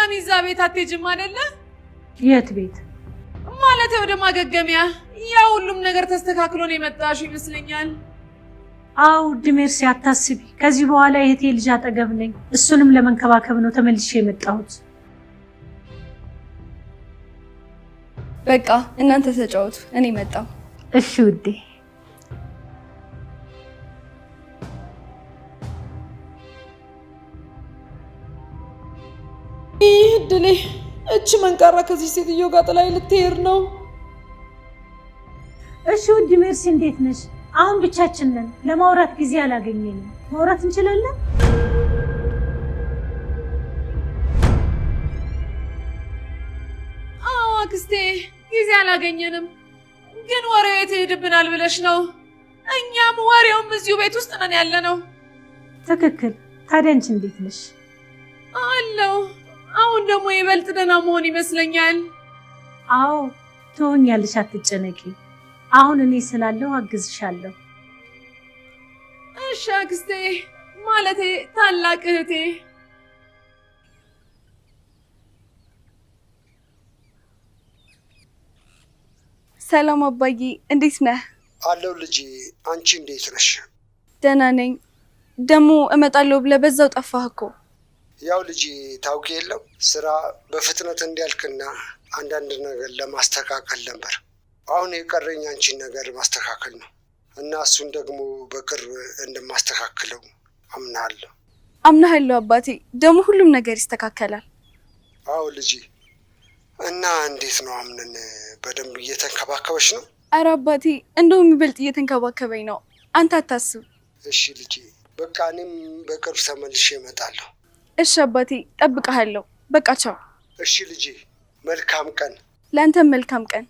ድጋሚ እዛ ቤት አትሄጂም አይደለ? የት ቤት ማለት ወደ ማገገሚያ? ያ ሁሉም ነገር ተስተካክሎ ነው የመጣሽው ይመስለኛል። አው ድሜር ሲያታስቢ ከዚህ በኋላ የእህቴ ልጅ አጠገብ ነኝ። እሱንም ለመንከባከብ ነው ተመልሼ የመጣሁት። በቃ እናንተ ተጫወቱ፣ እኔ መጣሁ። እሺ ውዴ። ይድሌ እቺ መንቃራ ከዚህ ሴትዮ ጋር ጥላይ ልትሄድ ነው። እሺ ውድ ሜርሲ እንዴት ነሽ? አሁን ብቻችን ነን። ለማውራት ጊዜ አላገኘንም። ማውራት እንችላለን? አዎ አክስቴ፣ ጊዜ አላገኘንም። ግን ወሬው የት ይሄድብናል ብለሽ ነው? እኛም ወሬውም እዚሁ ቤት ውስጥ ነን ያለነው። ትክክል። ታዲያ አንቺ እንዴት ነሽ? አለው። አሁን ደግሞ ይበልጥ ደህና መሆን ይመስለኛል። አዎ ትሆኛለሽ፣ አትጨነቂ። አሁን እኔ ስላለው አግዝሻለሁ። እሺ አክስቴ፣ ማለቴ ታላቅ እህቴ። ሰላም አባዬ፣ እንዴት ነህ? አለው ልጄ፣ አንቺ እንዴት ነሽ? ደህና ነኝ። ደግሞ እመጣለሁ ብለህ በዛው ጠፋህ እኮ። ያው ልጄ ታውቂ የለም ስራ በፍጥነት እንዲያልክና አንዳንድ ነገር ለማስተካከል ነበር። አሁን የቀረኝ አንቺን ነገር ማስተካከል ነው እና እሱን ደግሞ በቅርብ እንደማስተካክለው አምናለሁ። አምናለሁ አባቴ፣ ደግሞ ሁሉም ነገር ይስተካከላል። አዎ ልጄ። እና እንዴት ነው አምነን በደንብ እየተንከባከበች ነው? አረ አባቴ፣ እንደውም የሚበልጥ እየተንከባከበኝ ነው። አንተ አታስብ። እሺ ልጄ፣ በቃ እኔም በቅርብ ተመልሼ እመጣለሁ። እሺ አባቴ፣ ጠብቀሃለሁ። በቃ ቻው። እሺ ልጄ፣ መልካም ቀን። ለአንተም መልካም ቀን።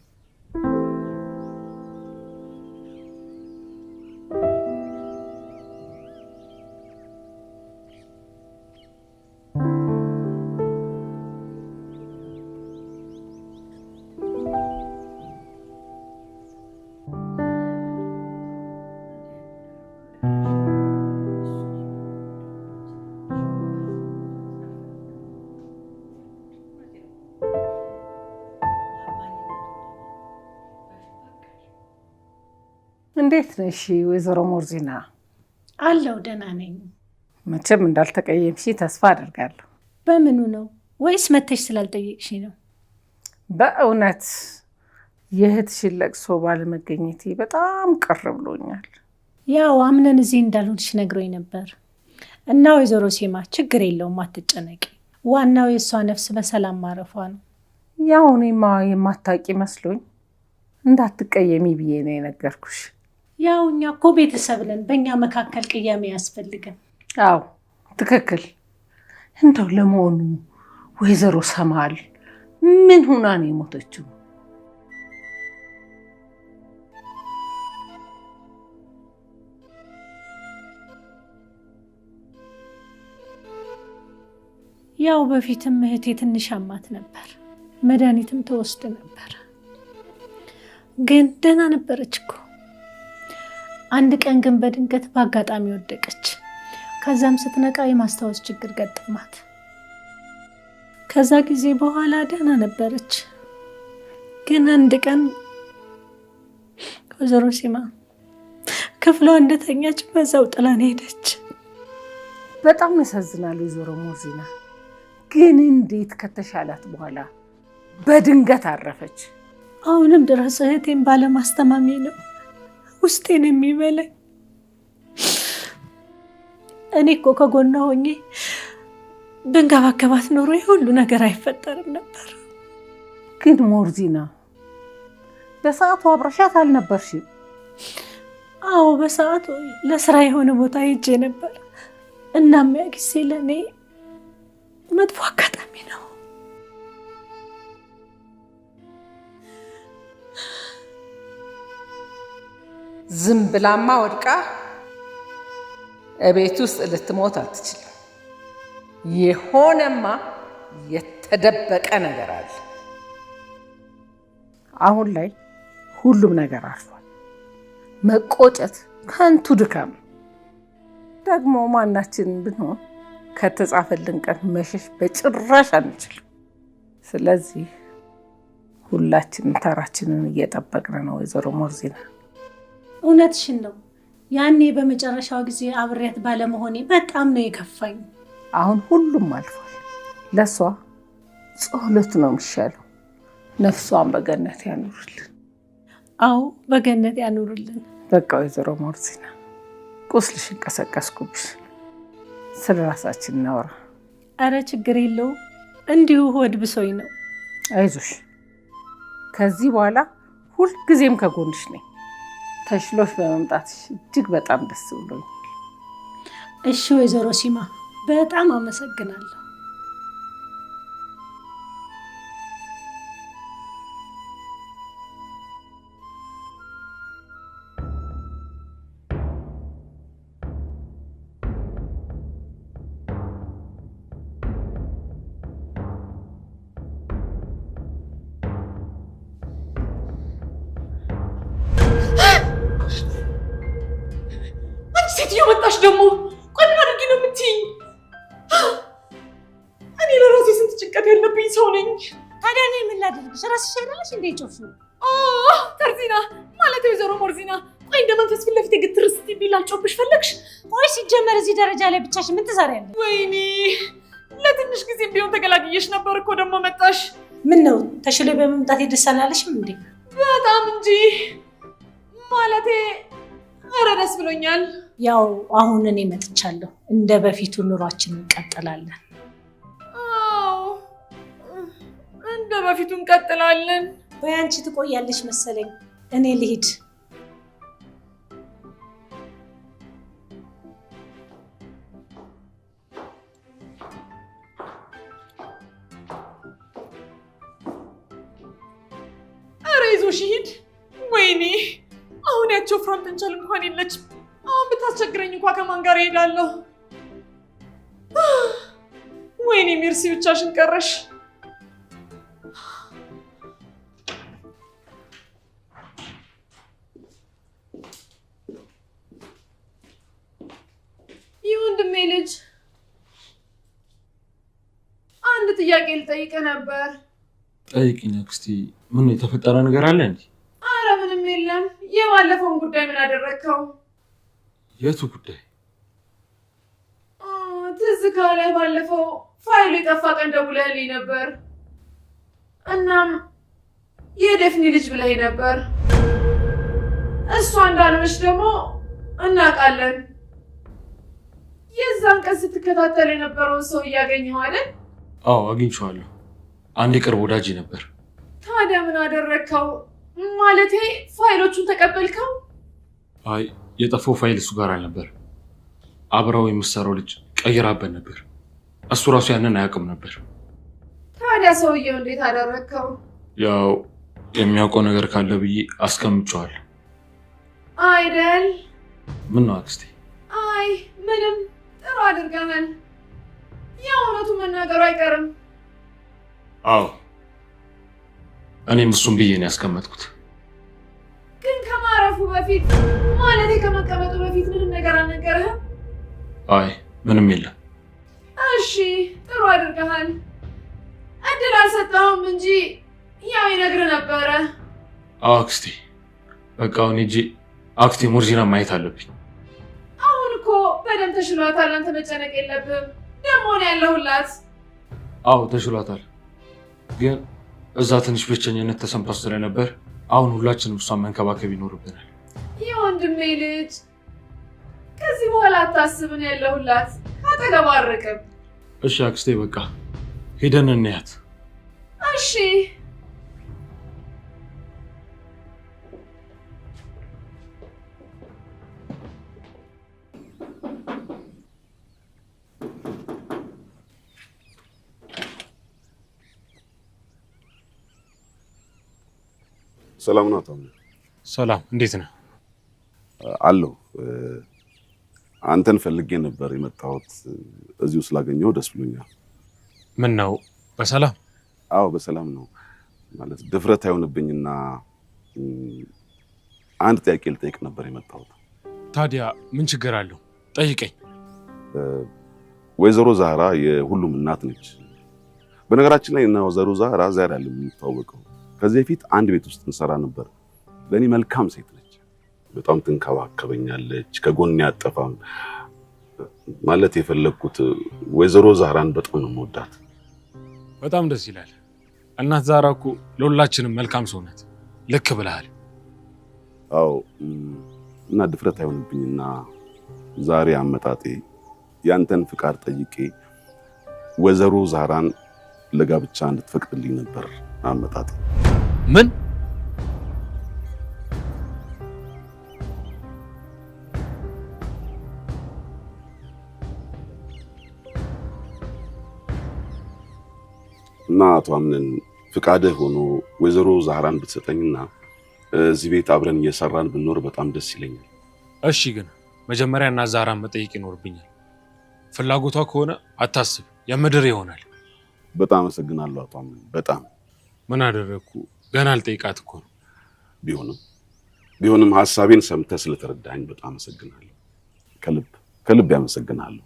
እንዴት ነሽ ወይዘሮ ሞርዚና? አለው ደህና ነኝ። መቼም እንዳልተቀየምሽ ተስፋ አደርጋለሁ። በምኑ ነው? ወይስ መተሽ ስላልጠየቅሽ ነው? በእውነት የእህትሽን ለቅሶ ባለመገኘቴ በጣም ቅር ብሎኛል። ያው አምነን እዚህ እንዳልሆንሽ ነግሮኝ ነበር እና ወይዘሮ ሴማ ችግር የለውም አትጨነቂ። ዋናው የእሷ ነፍስ በሰላም ማረፏ ነው። ያው እኔማ የማታውቂ መስሎኝ እንዳትቀየሚ ብዬ ነው የነገርኩሽ። ያው እኛ እኮ ቤተሰብ ነን፣ በእኛ መካከል ቅያሜ ያስፈልገን። አዎ ትክክል። እንደው ለመሆኑ ወይዘሮ ሰማል ምን ሆና ነው የሞተችው? ያው በፊትም እህቴ ትንሽ አማት ነበር፣ መድኃኒትም ተወስድ ነበር፣ ግን ደህና ነበረች እኮ። አንድ ቀን ግን በድንገት በአጋጣሚ ወደቀች። ከዛም ስትነቃ የማስታወስ ችግር ገጠማት። ከዛ ጊዜ በኋላ ደህና ነበረች። ግን አንድ ቀን ወይዘሮ ሲማ ክፍሏ እንደተኛች በዛው ጥላን ሄደች። በጣም ያሳዝናል ወይዘሮ ሞርዚና። ግን እንዴት ከተሻላት በኋላ በድንገት አረፈች? አሁንም ድረስ እህቴን ባለማስተማሜ ነው ውስጤን የሚበላኝ። እኔ እኮ ከጎኗ ሆኜ ብንከባከባት ኖሮ ሁሉ ነገር አይፈጠርም ነበር። ግን ሞርዚና በሰዓቱ አብረሻት አልነበርሽም? አዎ በሰዓቱ ለስራ የሆነ ቦታ ሄጄ ነበር። እናም ያ ጊዜ ለእኔ መጥፎ አጋጣሚ ነው። ዝም ብላማ ወድቃ እቤት ውስጥ ልትሞት አትችልም። የሆነማ የተደበቀ ነገር አለ። አሁን ላይ ሁሉም ነገር አልፏል። መቆጨት ከንቱ ድካም። ደግሞ ማናችን ብንሆን ከተጻፈልን ቀን መሸሽ በጭራሽ አንችልም። ስለዚህ ሁላችንም ተራችንን እየጠበቅን ነው። ወይዘሮ ሞርዚና እውነትሽን ነው። ያኔ በመጨረሻው ጊዜ አብሬያት ባለመሆኔ በጣም ነው የከፋኝ። አሁን ሁሉም አልፏል። ለሷ ጸሎት ነው የሚሻለው። ነፍሷን በገነት ያኑርልን። አዎ በገነት ያኑርልን። በቃ ወይዘሮ ሞርዚና ቁስልሽን ቀሰቀስኩብሽ። ስለ ራሳችን እናወራ። አረ ችግር የለውም፣ እንዲሁ ሆድ ብሶኝ ነው። አይዞሽ፣ ከዚህ በኋላ ሁልጊዜም ከጎንሽ ነኝ። ተሽሎሽ በመምጣትሽ እጅግ በጣም ደስ ብሎኛል። እሺ ወይዘሮ ሲማ በጣም አመሰግናለሁ። ሴትዮ መጣሽ ደግሞ። ቆይ ምን አድርጊ ነው የምትይኝ? እኔ ለራሴ ስንት ጭንቀት ያለብኝ ሰው ነኝ። ታዲያ እኔ ምን ላደርግሽ? ራስሽ አይደለሽ እንዴ ጮፍሽው? ተርዚና ማለት ወይዘሮ ሞርዚና፣ ቆይ እንደ መንፈስ ፊት ለፊት የግትር ስትይ ላልጮብሽ ፈለግሽ? ቆይ ሲጀመር እዚህ ደረጃ ላይ ብቻሽ ምን ትሰሪያለሽ? ወይኔ ለትንሽ ጊዜም ቢሆን ተገላግየሽ ነበር እኮ ደግሞ መጣሽ። ምን ነው ተሽሎ በመምጣት ደስ አላለሽም እንዴ? በጣም እንጂ ማለቴ ኧረ ደስ ብሎኛል። ያው አሁን እኔ መጥቻለሁ። እንደ በፊቱ ኑሯችን እንቀጥላለን። አዎ እንደ በፊቱ እንቀጥላለን። ወይ አንቺ ትቆያለሽ መሰለኝ። እኔ ልሂድ። ኧረ ይዞሽ ይሂድ። ወይኔ አሁን ያቸው ፍራም ተንቻል እንኳን የለችም። አሁን ብታስቸግረኝ እንኳን ከማን ጋር እሄዳለሁ? ወይኔ ሜርሲ ብቻሽን ቀረሽ። የወንድሜ ልጅ አንድ ጥያቄ ልጠይቅህ ነበር። ጠይቂኝ አክስቴ። ምን የተፈጠረ ነገር አለ እንዴ? አረ ምንም የለም። የባለፈውን ጉዳይ ምን አደረግከው? የቱ ጉዳይ? ትዝ ካለ ባለፈው ፋይሉ የጠፋ ቀን ደውለህልኝ ነበር። እናም የደፍኒ ልጅ ብለህ ነበር። እሷ እንዳልሆነች ደግሞ እናውቃለን። የዛን ቀን ስትከታተል የነበረውን ሰው እያገኘኸው አይደል? አዎ አግኝቼዋለሁ። አንድ የቅርብ ወዳጅ ነበር። ታዲያ ምን አደረግከው? ማለቴ ፋይሎቹን ተቀበልከው? አይ የጠፋው ፋይል እሱ ጋር አልነበር። አብረው የምትሰራው ልጅ ቀይራበት ነበር። እሱ ራሱ ያንን አያውቅም ነበር። ታዲያ ሰውየው እንዴት አደረግከው? ያው የሚያውቀው ነገር ካለ ብዬ አስቀምጬዋለሁ። አይደል? ምን ነው አክስቴ? አይ ምንም፣ ጥሩ አድርገናል። ያው እውነቱ መናገሩ አይቀርም። አዎ እኔም እሱም ብዬ ነው ያስቀመጥኩት። ግን ከማረፉ በፊት ማለቴ ከመቀመጡ በፊት ምንም ነገር አልነገረህም? አይ ምንም የለም። እሺ ጥሩ አድርገሃል። እድል አልሰጠኸውም እንጂ ያው ይነግርህ ነበረ። አዎ አክስቴ፣ በቃ አሁን ሂጂ አክስቴ ሞርዚና ማየት አለብኝ። አሁን እኮ በደንብ ተሽሏታል። አንተ መጨነቅ የለብህም። ደግሞ ነው ያለሁላት። አዎ ተሽሏታል፣ ግን እዛ ትንሽ ብቸኝነት ተሰምቷት ስለነበር አሁን ሁላችንም እሷን መንከባከብ ይኖርብናል። የወንድሜ ልጅ ከዚህ በኋላ አታስብን፣ ያለሁላት አጠገቧ አርቅም። እሺ አክስቴ፣ በቃ ሄደን እንያት። እሺ ሰላም ነው አቶ። ሰላም፣ እንዴት ነህ? አለሁ። አንተን ፈልጌ ነበር የመጣሁት። እዚሁ ስላገኘሁ ደስ ብሎኛል። ምን ነው በሰላም? አዎ በሰላም ነው። ማለት ድፍረት አይሆንብኝና አንድ ጥያቄ ልጠይቅ ነበር የመጣሁት። ታዲያ ምን ችግር አለው? ጠይቀኝ። ወይዘሮ ዛህራ የሁሉም እናት ነች። በነገራችን ላይ እና ወይዘሮ ዛህራ ዛሬ አይደለም የምንተዋወቀው። ከዚህ በፊት አንድ ቤት ውስጥ እንሰራ ነበር። ለእኔ መልካም ሴት ነች። በጣም ትንከባከበኛለች፣ ከጎን ያጠፋም ማለት የፈለግኩት ወይዘሮ ዛህራን በጣም ነው የምወዳት። በጣም ደስ ይላል። እናት ዛህራ እኮ ለሁላችንም መልካም ሰው ናት። ልክ ብለሃል። አዎ እና ድፍረት አይሆንብኝና ዛሬ አመጣጤ ያንተን ፍቃድ ጠይቄ ወይዘሮ ዛህራን ለጋብቻ እንድትፈቅድልኝ ነበር አመጣጤ። ምን? እና አቶ አምነን ፍቃድህ ሆኖ ወይዘሮ ዛህራን ብትሰጠኝና እዚህ ቤት አብረን እየሰራን ብንኖር በጣም ደስ ይለኛል። እሺ፣ ግን መጀመሪያ እናት ዛህራን መጠየቅ ይኖርብኛል። ፍላጎቷ ከሆነ አታስብ፣ የምድር ይሆናል። በጣም አመሰግናለሁ አቶ አምነን። በጣም ምን አደረግኩ? ገና አልጠይቃት እኮ ነው። ቢሆንም ሐሳቤን ሰምተህ ስለተረዳኝ በጣም አመሰግናለሁ። ከልብ ያመሰግናለሁ።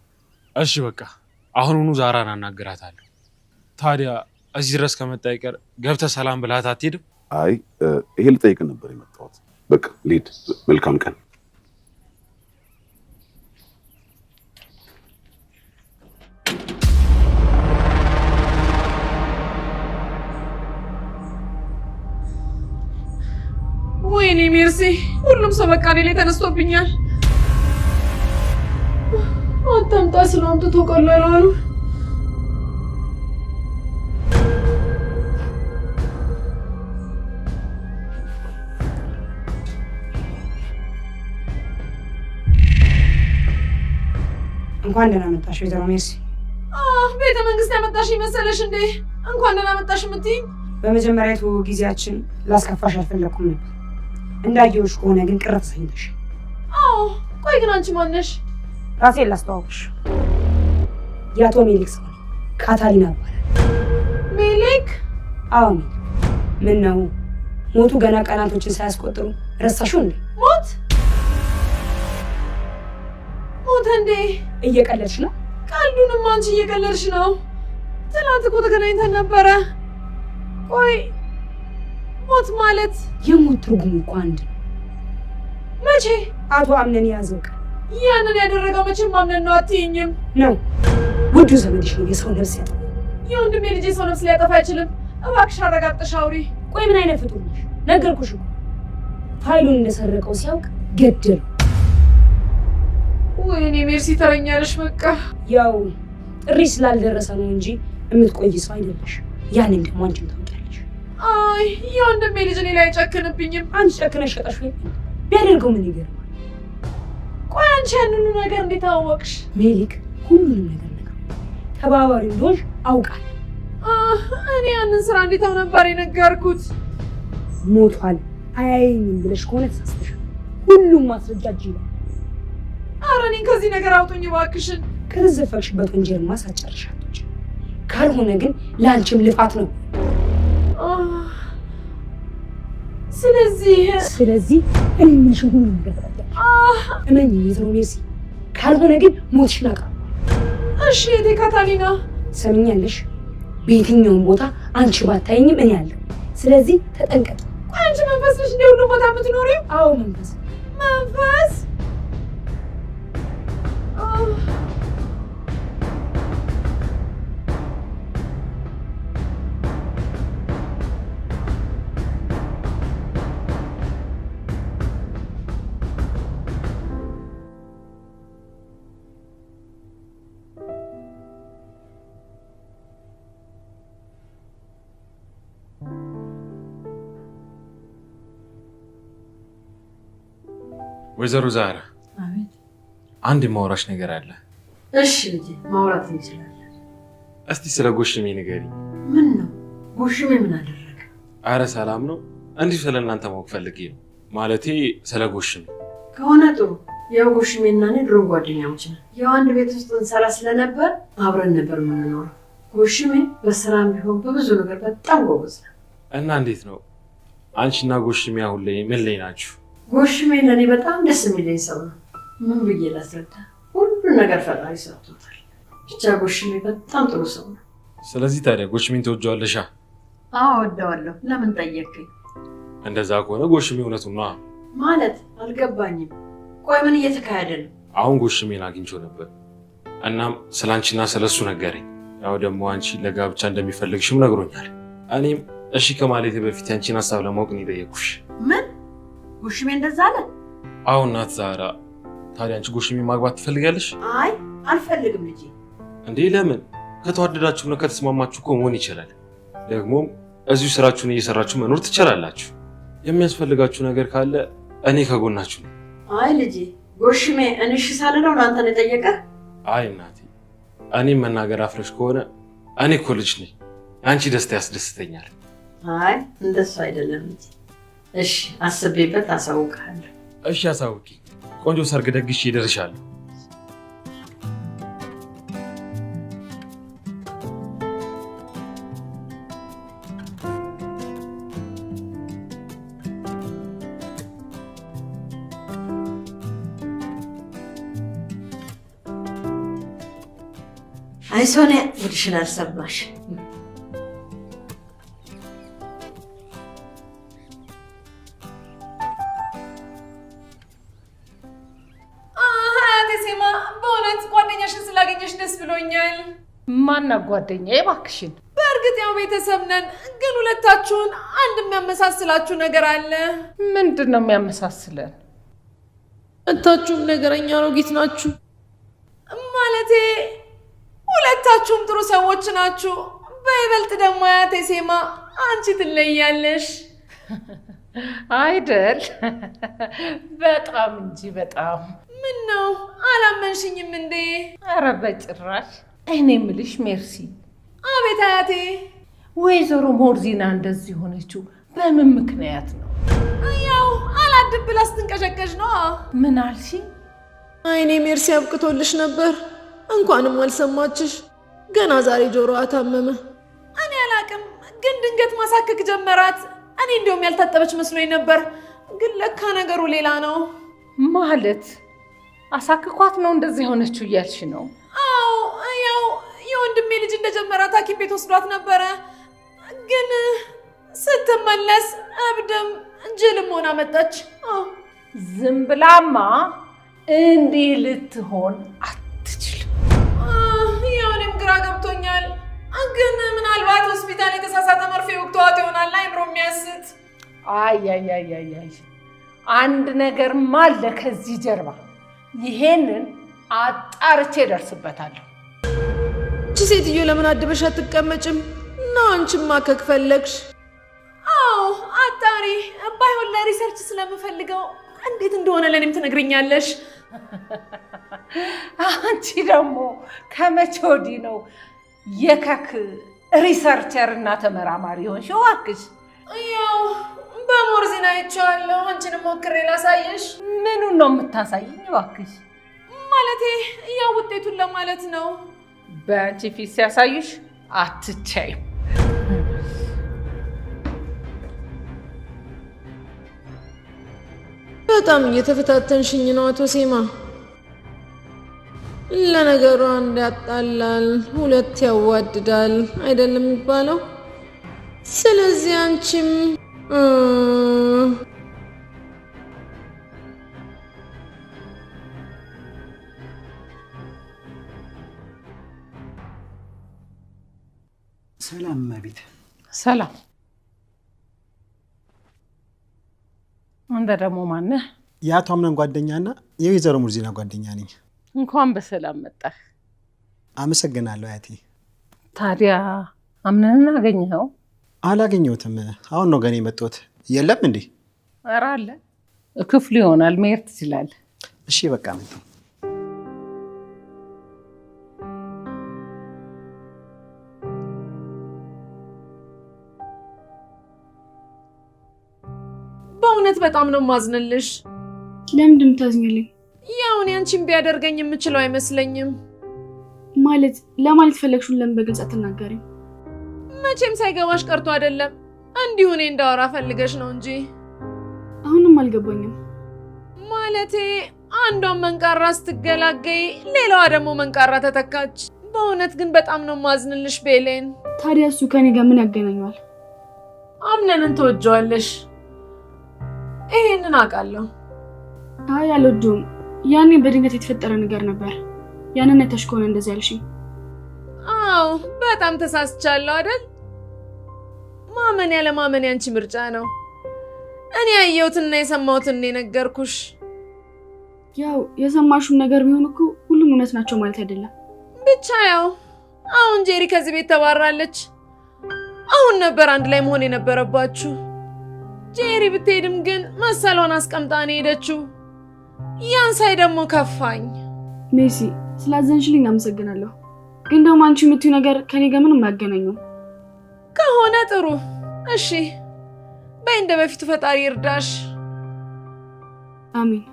እሺ በቃ አሁኑኑ ዛህራን አናግራታለሁ። ታዲያ እዚህ ድረስ ከመጣ ይቀር ገብተህ ሰላም ብለሃት አትሄድም? አይ ይሄ ልጠይቅ ነበር የመጣሁት። በቃ ልሂድ። መልካም ቀን። ወይኔ ሜርሲ፣ ሁሉም ሰው በቃ እኔ ላይ ተነስቶብኛል። አታምጣ ስለው አምጥቶ ቀላል አሉ። እንኳን ደህና መጣሽ ወይዘሮ ሜርሲ። ቤተ መንግስት ያመጣሽ መሰለሽ እንዴ? እንኳን ደህና መጣሽ የምትይኝ? በመጀመሪያቱ ጊዜያችን ላስከፋሽ አልፈለኩም ነበር። እንዳየሁሽ ከሆነ ግን ቅር ተሰኝተሽ። አዎ። ቆይ ግን አንቺ ማነሽ? ራሴን ላስተዋውቅሽ። የአቶ ሜሊክ ሰው ነኝ። ካታሊና እባላለሁ። ሜሊክ? አዎ ሜሊክ። ምን ነው ሞቱ ገና ቀናቶችን ሳያስቆጥሩ ረሳሽው እንዴ? ሞት እንዴ? እየቀለድሽ ነው? ቀልዱንም አንቺ እየቀለድሽ ነው። ትናንት እኮ ተገናኝተን ነበረ። ቆይ ሞት ማለት? የሞት ትርጉሙ እኮ አንድ ነው። መቼ? አቶ አምነን የያዘው ቀን። ያንን ያደረገው መቼም ማምነን ነው አትይኝም? ነው ውዱ ዘመድሽ ነው የሰው ነፍስ ያጠፋ። የወንድሜ ልጅ የሰው ነፍስ ሊያጠፋ አይችልም። እባክሽ አረጋግጠሽ አውሪ። ቆይ ምን አይነት ፍጡር ነሽ? ነገርኩሽ እኮ ፋይሉን እንደሰረቀው ሲያውቅ ገደለው። ወይኔ ሜርሲ ተረኛለሽ። በቃ ያው ጥሪ ስላልደረሰ ነው እንጂ የምትቆይ ሰው አይደለሽ። ያንን ደግሞ አንቺም ታውቂያለሽ። አይ የወንድሜ ልጅ እኔ ላይ አይጨክንብኝም። አንቺ ጨክነሽ ሸጠሽ ወይ ቢያደርገው ምን ይገርማል? ቆይ አንቺ ያንኑ ነገር እንዴት አወቅሽ? ሜሊክ ሁሉንም ነገር ተባባሪ እንደሆንሽ አውቃለሁ። እኔ ያንን ስራ እንዴት ነበር የነገርኩት? ሞቷል አያየኝም ብለሽ ከሆነ ተሳስተሻል። ሁሉም ማስረጃ እጅ ይላል። ኧረ እኔን ከዚህ ነገር አውጡኝ እባክሽን። ከተዘፈቅሽበት ወንጀል ማሳጨርሻለች። ካልሆነ ግን ለአንቺም ልፋት ነው። ስለዚህ እኔ የምልሽን ሁሉ ነገር ታደርጊያለሽ። እመኚኝ ወይዘሮ ሜርሲ፣ ካልሆነ ግን ሞትሽን አውቃለሁ። እሺ እቴ ካታሊና፣ ሰምኛለሽ? በየትኛውም ቦታ አንቺ ባታየኝም እኔ አለሁ። ስለዚህ ተጠንቀቂ። ቆይ አንቺ መንፈስ ነሽ እንደ ሁሉም ቦታ የምትኖሪው? አዎ መንፈስ። ወይዘሮ ዛህራ፣ አቤት። አንድ የማወራሽ ነገር አለ። እሺ ልጄ፣ ማውራት እንችላለን። እስቲ ስለ ጎሽሜ ንገሪኝ። ምን ነው ጎሽሜ ምን አደረገ? አረ ሰላም ነው። እንዲሁ ስለ እናንተ ማወቅ ፈልጌ ነው። ማለቴ ስለ ጎሽሜ ከሆነ ጥሩ። ያው ጎሽሜና እኔ ድሮ ጓደኛሞች ነን። ያው አንድ ቤት ውስጥ እንሰራ ስለነበር አብረን ነበር የምንኖረው። ጎሽሜ በስራም ቢሆን በብዙ ነገር በጣም ጎበዝ ነው። እና እንዴት ነው አንቺና ጎሽሜ አሁን ላይ ምን ላይ ናችሁ? ጎሽሜ ለእኔ በጣም ደስ የሚለኝ ሰው ነው። ምን ብዬ ላስረዳ? ሁሉን ነገር ፈጣሪ ሰጥቶታል። ብቻ ጎሽሜ በጣም ጥሩ ሰው ነው። ስለዚህ ታዲያ ጎሽሜን ትወጂዋለሽ? አዎ እወደዋለሁ። ለምን ጠየቅኝ? እንደዛ ከሆነ ጎሽሜ እውነቱን ነው ማለት አልገባኝም። ቆይ ምን እየተካሄደ ነው? አሁን ጎሽሜን አግኝቼው ነበር። እናም ስላንቺና ስለሱ ነገረኝ። ያው ደግሞ አንቺ ለጋብቻ እንደሚፈልግሽም ነግሮኛል። እኔም እሺ ከማለቴ በፊት ያንቺን ሀሳብ ለማወቅ ነው የጠየኩሽ። ምን? ጎሽሜ እንደዛ አለ? አዎ እናት ዛራ፣ ታዲያ አንቺ ጎሽሜ ማግባት ትፈልጋለሽ? አይ አልፈልግም ልጄ። እንዴ ለምን? ከተዋደዳችሁ ነው ከተስማማችሁ እኮ መሆን ይችላል። ደግሞም እዚሁ ስራችሁን እየሰራችሁ መኖር ትችላላችሁ። የሚያስፈልጋችሁ ነገር ካለ እኔ ከጎናችሁ ነኝ። አይ ልጄ፣ ጎሽሜ እንሽ ሳልለው ለአንተ ነው የጠየቀ? አይ እናቴ፣ እኔም መናገር አፍረሽ ከሆነ እኔ እኮ ልጅ ነኝ። አንቺ ደስታ ያስደስተኛል። አይ እንደሱ አይደለም ልጄ። እሺ አስቤበት አሳውቅሃለሁ። እሺ አሳውቂ። ቆንጆ ሰርግ ደግሼ እደርሻለሁ። አይ ሶኒያ ጉድሽን አልሰማሽ። ቴሴማ በእውነት ጓደኛሽን ስላገኘሽ ደስ ብሎኛል። ማናት ጓደኛዬ? እባክሽን። በእርግጥ ያው ቤተሰብ ነን፣ ግን ሁለታችሁን አንድ የሚያመሳስላችሁ ነገር አለ። ምንድን ነው የሚያመሳስለን? ሁለታችሁም ነገረኛ አሮጊት ናችሁ። ማለቴ ሁለታችሁም ጥሩ ሰዎች ናችሁ። በይበልጥ ደግሞ አያቴ ሴማ አንቺ ትለያለሽ። አይደል? በጣም እንጂ በጣም። ምን ነው አላመንሽኝም እንዴ? ኧረ በጭራሽ። እኔ የምልሽ ሜርሲ። አቤት አያቴ። ወይዘሮ ሞርዚና እንደዚህ ሆነችው በምን ምክንያት ነው? ያው አላድብ ብላ ስትንቀሸቀሽ ነው። ምን አልሽ? አይኔ ሜርሲ አብቅቶልሽ ነበር። እንኳንም አልሰማችሽ። ገና ዛሬ ጆሮዋ ታመመ። እኔ አላቅም፣ ግን ድንገት ማሳከክ ጀመራት። እኔ እንደውም ያልታጠበች መስሎኝ ነበር፣ ግን ለካ ነገሩ ሌላ ነው። ማለት አሳክኳት ነው እንደዚህ ሆነችው እያልሽ ነው? አዎ፣ ያው የወንድሜ ልጅ እንደጀመራት ሐኪም ቤት ወስዷት ነበረ፣ ግን ስትመለስ እብድም ጅልም ሆና መጣች። ዝም ብላማ እንዲህ ልትሆን አትችልም። ያው እኔም ግራ ገብቶኛል፣ ግን ምናልባት ሆስፒታል የተሳሳተ መርፌ ወቅቷት ይሆናል፣ አይምሮ የሚያስት። አይ አንድ ነገርማ አለ ከዚህ ጀርባ። ይሄንን አጣርቼ እደርስበታለሁ። እቺ ሴትዮ ለምን አድበሽ አትቀመጭም? ነው አንቺማ ከፈለግሽ። አዎ አጣሪ። ባይሆን ለሪሰርች ስለምፈልገው እንዴት እንደሆነ ለኔም ትነግሪኛለሽ። አንቺ ደግሞ ከመቼ ወዲህ ነው የከክ ሪሰርቸር እና ተመራማሪ ሆንሽ? እባክሽ። ያው በሞርዚና አይቼዋለሁ። አንቺንም ሞክሬ ላሳየሽ። ምኑን ነው የምታሳይኝ? እባክሽ። ማለቴ ያው ውጤቱን ለማለት ነው። በአንቺ ፊት ሲያሳዩሽ አትቻይም። በጣም እየተፈታተንሽኝ ነው አቶ ሴማ። ለነገሩ አንድ ያጣላል፣ ሁለት ያዋድዳል አይደለም የሚባለው? ስለዚህ አንቺም ሰላም እመቤት። ሰላም። አንተ ደግሞ ማነህ? የአቶ አምነን ጓደኛና የወይዘሮ ሙርዚና ጓደኛ ነኝ። እንኳን በሰላም መጣህ። አመሰግናለሁ አያቴ። ታዲያ አምነንን አገኘኸው? አላገኘሁትም። አሁን ነው ገና የመጣሁት። የለም እንዴ? ኧረ አለ። ክፍሉ ይሆናል፣ መሄድ ትችላለህ። እሺ በቃ መጣሁ። በእውነት በጣም ነው ማዝንልሽ። ለምንድን የምታዝኝልኝ? ያው እኔ አንቺን ቢያደርገኝ የምችለው አይመስለኝም። ማለት ለማለት ፈለግሽውን ለምን በግልጽ አትናገሪም? መቼም ሳይገባሽ ቀርቶ አይደለም፣ እንዲሁ እኔ እንዳወራ ፈልገሽ ነው እንጂ። አሁንም አልገባኝም። ማለቴ አንዷን መንቃራ ስትገላገይ ሌላዋ ደግሞ መንቃራ ተተካች። በእውነት ግን በጣም ነው ማዝንልሽ ቤሌን። ታዲያ እሱ ከኔ ጋር ምን ያገናኘዋል? አምነንን ትወጂዋለሽ፣ ይሄንን አውቃለሁ። አይ አልወደውም። ያኔ በድንገት የተፈጠረ ነገር ነበር። ያንን አይተሽ ከሆነ እንደዚህ ያልሽኝ? አዎ በጣም ተሳስቻለሁ አይደል? ማመን ያለ ማመን ያንቺ ምርጫ ነው። እኔ ያየሁትና የሰማሁትን ነው የነገርኩሽ። ያው የሰማሽውን ነገር ቢሆን እኮ ሁሉም እውነት ናቸው ማለት አይደለም። ብቻ ያው አሁን ጄሪ ከዚህ ቤት ተባራለች። አሁን ነበር አንድ ላይ መሆን የነበረባችሁ። ጄሪ ብትሄድም ግን መሰሏን አስቀምጣ ነው ሄደችው። ያን ሳይ ደግሞ ከፋኝ። ሜሲ ስላዘንሽልኝ አመሰግናለሁ። ግን ደግሞ አንቺ የምትዩ ነገር ከኔ ጋር ምንም አያገናኘውም። ከሆነ ጥሩ እሺ፣ በይ እንደ በፊቱ ፈጣሪ ይርዳሽ። አሜን።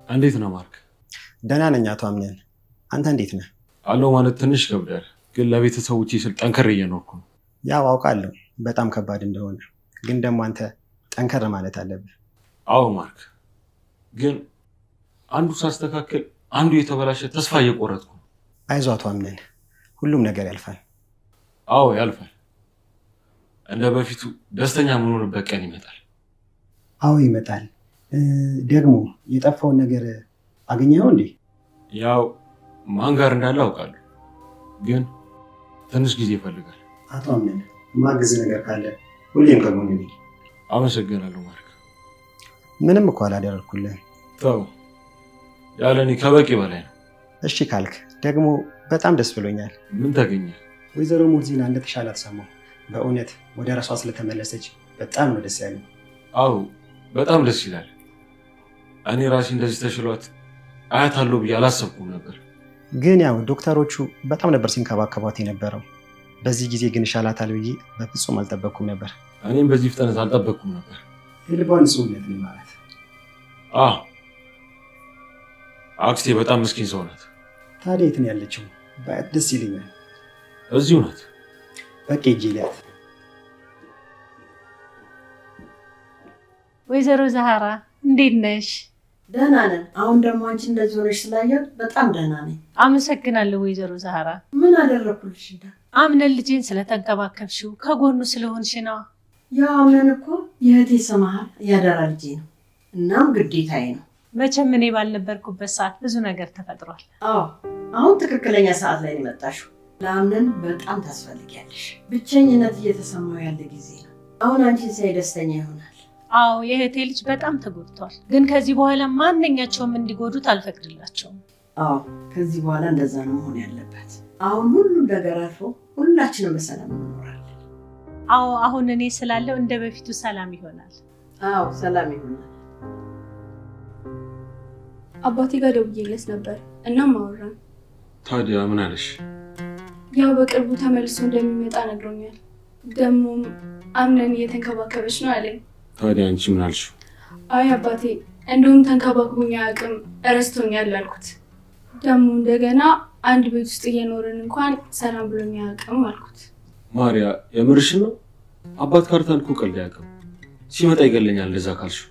እንዴት ነው ማርክ? ደህና ነኝ አቶ አምነን። አንተ እንዴት ነህ? አለው ማለት ትንሽ ከብዳል፣ ግን ለቤተሰቦቼ ስል ጠንከር እየኖርኩ ነው። ያው አውቃለሁ በጣም ከባድ እንደሆነ፣ ግን ደግሞ አንተ ጠንከር ማለት አለብህ። አዎ ማርክ፣ ግን አንዱ ሳስተካክል አንዱ የተበላሸ ተስፋ እየቆረጥኩ ነው። አይዞህ አቶ አምነን፣ ሁሉም ነገር ያልፋል። አዎ ያልፋል። እንደ በፊቱ ደስተኛ የምንሆንበት ቀን ይመጣል። አዎ ይመጣል። ደግሞ የጠፋውን ነገር አገኘኸው እንዴ? ያው ማን ጋር እንዳለ አውቃለሁ፣ ግን ትንሽ ጊዜ ይፈልጋል። አቶ አምነን፣ ማግዝ ነገር ካለ ሁሌም ከጎኔ ነኝ። አመሰግናለሁ ማርክ። ምንም እኮ አላደረግኩልህም። ተው፣ ያለ እኔ ከበቂ በላይ ነው። እሺ ካልክ ደግሞ በጣም ደስ ብሎኛል። ምን ተገኘ? ወይዘሮ ሙርዚና እንደተሻላት ሰማሁ። በእውነት ወደ ራሷ ስለተመለሰች በጣም ነው ደስ ያለኝ። አዎ በጣም ደስ ይላል። እኔ ራሴ እንደዚህ ተሽሏት አያታለሁ ብዬ አላሰብኩም ነበር። ግን ያው ዶክተሮቹ በጣም ነበር ሲንከባከቧት የነበረው። በዚህ ጊዜ ግን ይሻላታል ብዬ በፍጹም አልጠበቅኩም ነበር። እኔም በዚህ ፍጥነት አልጠበቅኩም ነበር። የልቧን ንጹህነት ነው ማለት። አክስቴ በጣም ምስኪን ሰው ናት። ታዲያ የት ነው ያለችው? ባያት ደስ ይለኛል። እዚሁ ናት። በቃ ሂጅ ልያት። ወይዘሮ ዛህራ እንዴት ነሽ? ደህና ነን። አሁን ደግሞ አንቺ እንደዚህ ሆነሽ ስላየሁ በጣም ደህና ነኝ። አመሰግናለሁ ወይዘሮ ዛህራ። ምን አደረኩልሽ? አምነን ልጄን ስለተንከባከብሽው ከጎኑ ስለሆንሽ ነው። ያው አምነን እኮ የእህቴ ሰማሃል ያደራ ልጄ ነው። እናም ግዴታዬ ነው። መቼም እኔ ባልነበርኩበት ሰዓት ብዙ ነገር ተፈጥሯል። አዎ አሁን ትክክለኛ ሰዓት ላይ ነው የመጣሽው። ለአምነን በጣም ታስፈልጊያለሽ። ብቸኝነት እየተሰማው ያለ ጊዜ ነው። አሁን አንቺን ሳይ ደስተኛ ይሆናል። አዎ የእህቴ ልጅ በጣም ተጎድቷል፣ ግን ከዚህ በኋላ ማንኛቸውም እንዲጎዱት አልፈቅድላቸውም። አዎ ከዚህ በኋላ እንደዛ ነው መሆን ያለበት። አሁን ሁሉም ነገር አልፎ ሁላችንም በሰላም እንኖራለን። አዎ አሁን እኔ ስላለው እንደ በፊቱ ሰላም ይሆናል። አዎ ሰላም ይሆናል። አባቴ ጋር ደውዬለት ነበር እናም አወራን። ታዲያ ምን አለሽ? ያው በቅርቡ ተመልሶ እንደሚመጣ ነግሮኛል። ደግሞም አምነን እየተንከባከበች ነው አለኝ። ታዲያ አንቺ ምን አልሽው? አይ አባቴ እንደውም ተንከባክቦኝ አያውቅም እረስቶኛል አልኩት። ደግሞ እንደገና አንድ ቤት ውስጥ እየኖርን እንኳን ሰላም ብሎኝ አያውቅም አልኩት። ማርያ የምርሽ ነው? አባት ካርታን እኮ ቀልድ አያውቅም። ሲመጣ ይገለኛል እንደዛ ካልሽው።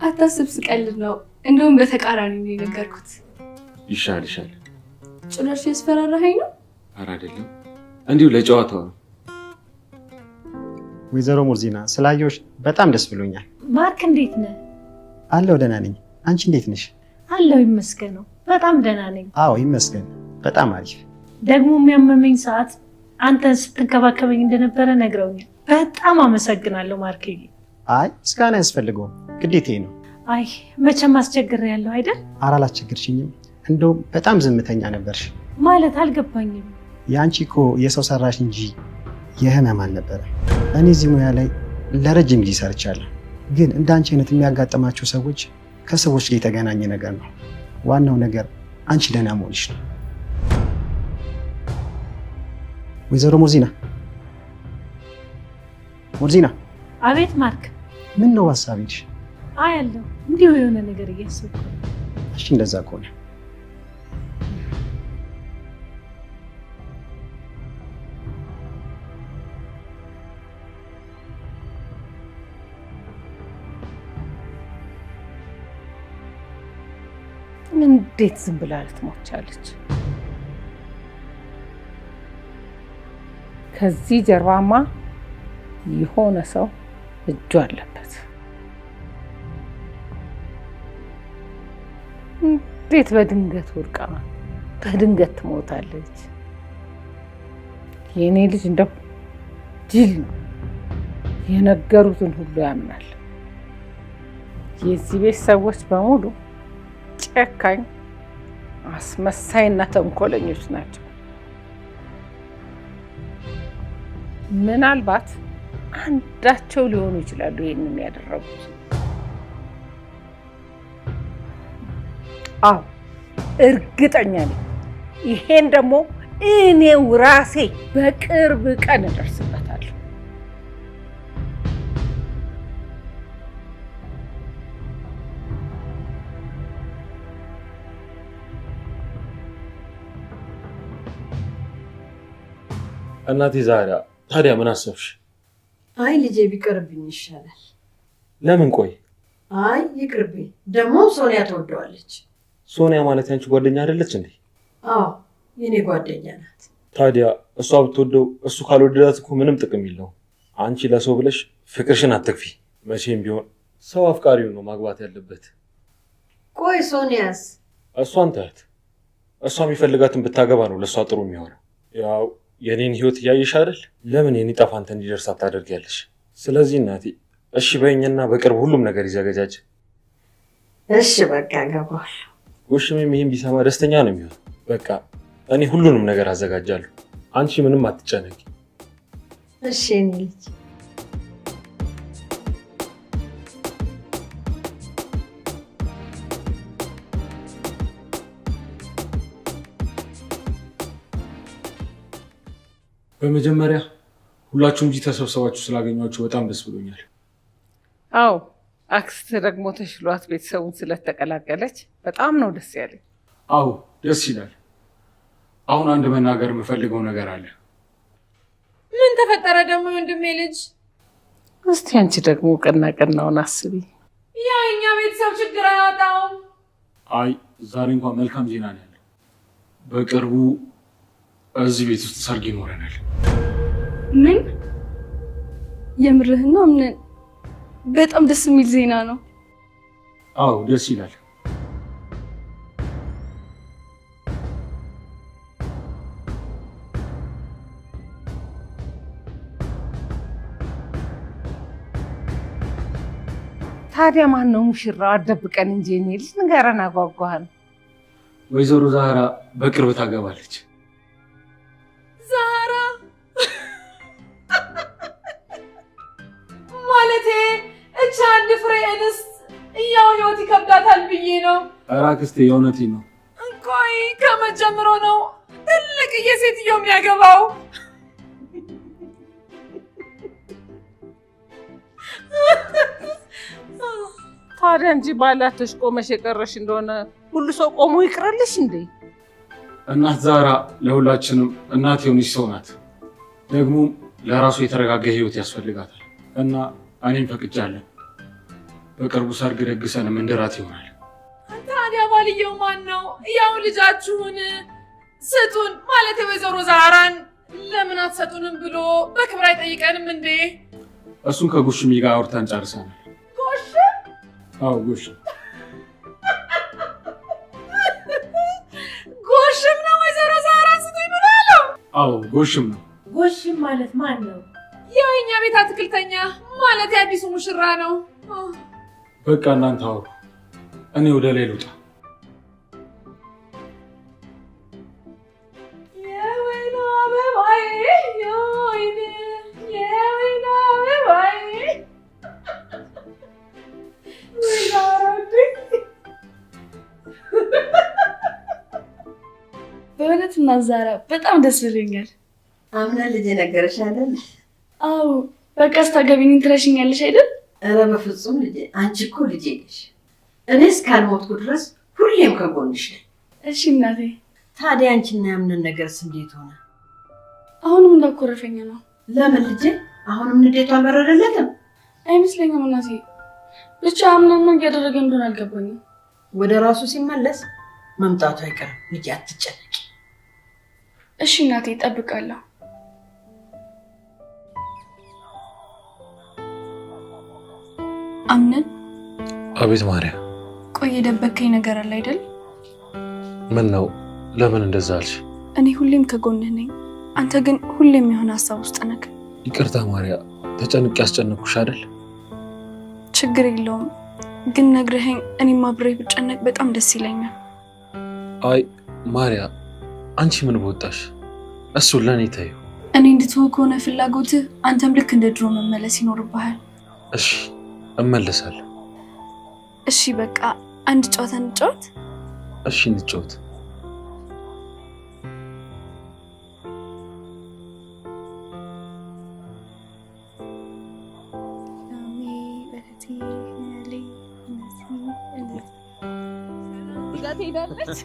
አታስብ፣ ስቀልድ ነው። እንደውም በተቃራኒ ነው የነገርኩት። ይሻልሻል። ጭራሽ ያስፈራራኸኝ ነው? ኧረ አይደለም፣ እንዲሁ ለጨዋታው ነው። ወይዘሮ ሙርዚና ስላየሁሽ በጣም ደስ ብሎኛል። ማርክ እንዴት ነህ? አለሁ ደህና ነኝ። አንቺ እንዴት ነሽ? አለሁ ይመስገነው፣ በጣም ደህና ነኝ። አዎ ይመስገን፣ በጣም አሪፍ። ደግሞ የሚያመመኝ ሰዓት አንተን ስትንከባከበኝ እንደነበረ ነግረውኛል። በጣም አመሰግናለሁ ማርክዬ። አይ ምስጋና አያስፈልገውም፣ ግዴታዬ ነው። አይ መቼም አስቸግሬያለሁ አይደል? ኧረ አላስቸግርሽኝም። እንደውም በጣም ዝምተኛ ነበርሽ። ማለት አልገባኝም። የአንቺ እኮ የሰው ሰራሽ እንጂ የህመም አልነበረ። እኔ እዚህ ሙያ ላይ ለረጅም ጊዜ ሰርቻለሁ፣ ግን እንዳንቺ አይነት የሚያጋጥማቸው ሰዎች ከሰዎች ጋር የተገናኘ ነገር ነው። ዋናው ነገር አንቺ ደህና መሆንሽ ነው። ወይዘሮ ሙርዚና። ሙርዚና። አቤት ማርክ። ምን ነው ሀሳብሽ? አይ አለሁ፣ እንዲሁ የሆነ ነገር እያሰብኩ። እሺ እንደዛ ከሆነ እንዴት ዝም ብላ ልትሞቻለች? ከዚህ ጀርባማ የሆነ ሰው እጁ አለበት። እንዴት በድንገት ወድቃ በድንገት ትሞታለች? የእኔ ልጅ እንደው ጅል ነው። የነገሩትን ሁሉ ያምናል። የዚህ ቤት ሰዎች በሙሉ ጨካኝ፣ አስመሳይና ተንኮለኞች ናቸው። ምናልባት አንዳቸው ሊሆኑ ይችላሉ ይህንን ያደረጉት። አዎ እርግጠኛ ነኝ። ይሄን ደግሞ እኔው ራሴ በቅርብ ቀን እደርስበታለሁ። እናቴ ዛሬ ታዲያ ምን አሰብሽ? አይ ልጄ ቢቀርብኝ ይሻላል። ለምን? ቆይ አይ ይቅርብኝ። ደግሞ ሶኒያ ትወደዋለች። ሶኒያ ማለት ያንቺ ጓደኛ አይደለች እንዴ? አዎ የኔ ጓደኛ ናት። ታዲያ እሷ ብትወደው እሱ ካልወደዳት እኮ ምንም ጥቅም የለውም። አንቺ ለሰው ብለሽ ፍቅርሽን አትክፊ። መቼም ቢሆን ሰው አፍቃሪው ነው ማግባት ያለበት። ቆይ ሶኒያስ? እሷን ተያት። እሷ የሚፈልጋትን ብታገባ ነው ለእሷ ጥሩ የሚሆነው። ያው የኔን ህይወት እያየሽ አይደል? ለምን የኔ ጠፋንተ እንዲደርስ አታደርጊያለሽ? ስለዚህ እናቴ እሺ በይኝና በቅርብ ሁሉም ነገር ይዘገጃጅ። እሺ በቃ ገባል። ጎሽሜም ይሄን ቢሰማ ደስተኛ ነው የሚሆን። በቃ እኔ ሁሉንም ነገር አዘጋጃለሁ። አንቺ ምንም አትጨነቂ። እሺ የኔ ልጅ። በመጀመሪያ ሁላችሁም እዚህ ተሰብሰባችሁ ስላገኟችሁ በጣም ደስ ብሎኛል። አዎ አክስት ደግሞ ተሽሏት ቤተሰቡን ስለተቀላቀለች በጣም ነው ደስ ያለኝ። አዎ ደስ ይላል። አሁን አንድ መናገር የምፈልገው ነገር አለ። ምን ተፈጠረ ደግሞ ወንድሜ ልጅ? እስቲ አንቺ ደግሞ ቀና ቀናውን አስቢ። ያ እኛ ቤተሰብ ችግር አያጣውም። አይ ዛሬ እንኳን መልካም ዜና ነው ያለው። በቅርቡ እዚህ ቤት ውስጥ ሰርግ ይኖረናል። ምን? የምርህን ነው? ምን? በጣም ደስ የሚል ዜና ነው። አዎ ደስ ይላል። ታዲያ ማን ነው ሙሽራው? አደብቀን እንጂ እኔ ልጅ ንገረን፣ አጓጓህን። ወይዘሮ ዛህራ በቅርብ ታገባለች። ዛህራ ማለቴ እቺ አንድ ፍሬ እንስት ያው ህይወት ይከብዳታል ብዬ ነው። ኧረ አክስቴ የእውነቴን ነው። ቆይ ከመጀመሩ ነው ትልቅ የሴትዮ የሚያገባው? ታዲያ እንጂ ባላተሽ ቆመሽ የቀረሽ እንደሆነ ሁሉ ሰው ቆሞ ይቅረልሽ እንዴ? እናት ዛህራ ለሁላችንም እናት የሆነች ሰው ናት። ደግሞ ለራሱ የተረጋጋ ህይወት ያስፈልጋታል እና እኔም ፈቅጃለሁ። በቅርቡ ሰርግ ደግሰን ምንድራት ይሆናል። ታዲያ ባልየው ማን ነው? ያው ልጃችሁን ስጡን ማለት የወይዘሮ ዛህራን ለምን አትሰጡንም ብሎ በክብር አይጠይቀንም እንዴ? እሱን ከጎሽሚ ጋር አውርተን ጨርሰናል። ጎሽ? አዎ ጎሽ። ጎሽም ነው ወይዘሮ ዛህራን ስጡኝ ብሎ? አዎ ጎሽም ነው። ጎሽም ማለት ማን ነው? ያው የኛ ቤት አትክልተኛ ማለት የአዲሱ ሙሽራ ነው። በቃ እናንተ አውሩ፣ እኔ ወደ ላይ ልውጣ። የወይን አበባዬ የወይን አበባዬ በእውነት እናት ዛህራ በጣም ደስ ብሎኛል። አምና ልጄ ነገረሽ አይደል? አዎ በቃ ስታገቢኝ ትረሽኛለሽ አይደል? ኧረ በፍጹም ልጄ፣ አንቺ እኮ ልጄ ነሽ። እኔ እስካልሞትኩ ድረስ ሁሌም ከጎንሽ ነኝ። እሺ እናቴ። ታዲያ አንቺና ያምነን ነገርስ እንዴት ሆነ? አሁንም እንዳኮረፈኝ ነው። ለምን ልጄ? አሁንም ንዴቱ አልበረደለትም? አይመስለኝም እናቴ። ብቻ አምናን ምን እያደረገ እንደሆነ አልገባኝም። ወደ ራሱ ሲመለስ መምጣቱ አይቀርም ልጄ፣ አትጨነቂ። እሺ እናቴ፣ እጠብቃለሁ። አምነን አቤት ማርያ። ቆይ የደበከኝ ነገር አለ አይደል? ምን ነው? ለምን እንደዛ አልሽ? እኔ ሁሌም ከጎንህ ነኝ። አንተ ግን ሁሌም የሆነ ሀሳብ ውስጥ ነህ። ይቅርታ ማርያ፣ ተጨንቄ ያስጨነኩሽ አይደል? ችግር የለውም ግን ነግረኸኝ እኔም አብሬ ብጨነቅ በጣም ደስ ይለኛል። አይ ማርያ፣ አንቺ ምን በወጣሽ? እሱን ለእኔ ተይው። እኔ እንድትወው ከሆነ ፍላጎትህ አንተም ልክ እንደ ድሮ መመለስ ይኖርብሃል። እሺ እመለሳለሁ። እሺ በቃ አንድ ጨዋታ እንጫወት። እሺ እንጫወት። ትሄዳለች።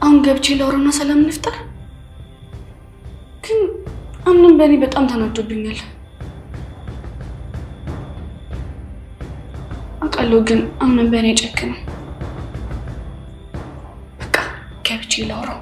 አሁን ገብቼ ላውራና ሰላም እንፍጠር። ግን አምነን በእኔ በጣም ተናዶብኛል አውቃለሁ። ግን አምነን በእኔ አይጨክንም። በቃ ገብቼ ላውራው።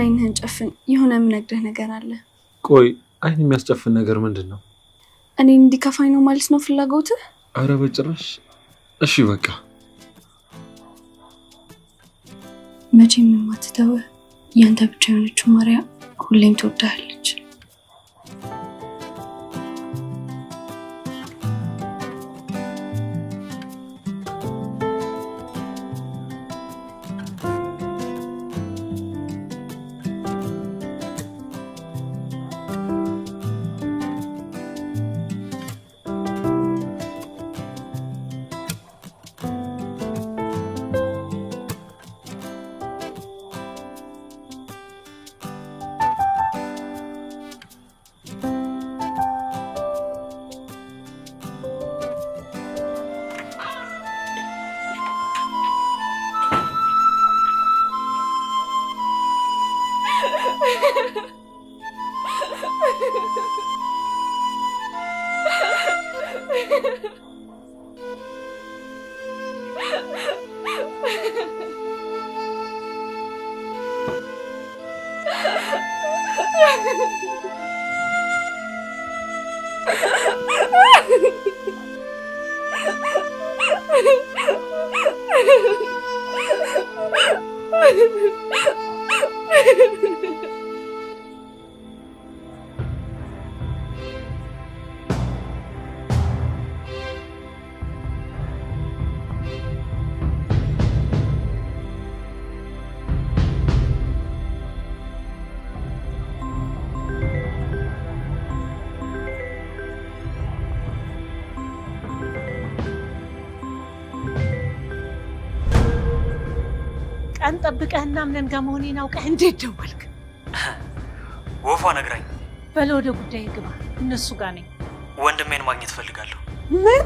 አይንህን ጨፍን። የሆነ የምነግርህ ነገር አለ። ቆይ አይን የሚያስጨፍን ነገር ምንድን ነው? እኔ እንዲከፋኝ ነው ማለት ነው ፍላጎትህ? አረ በጭራሽ። እሺ በቃ መቼም የማትተውህ ያንተ ብቻ የሆነችው ማርያ ሁሌም ትወዳለች። ቀን ጠብቀህና አምነን ጋር መሆኔን አውቀህ እንዴት ደወልክ? ወፏ ነግራኝ። በለ ወደ ጉዳይ ግባ። እነሱ ጋር ነኝ። ወንድሜን ማግኘት እፈልጋለሁ። ምን?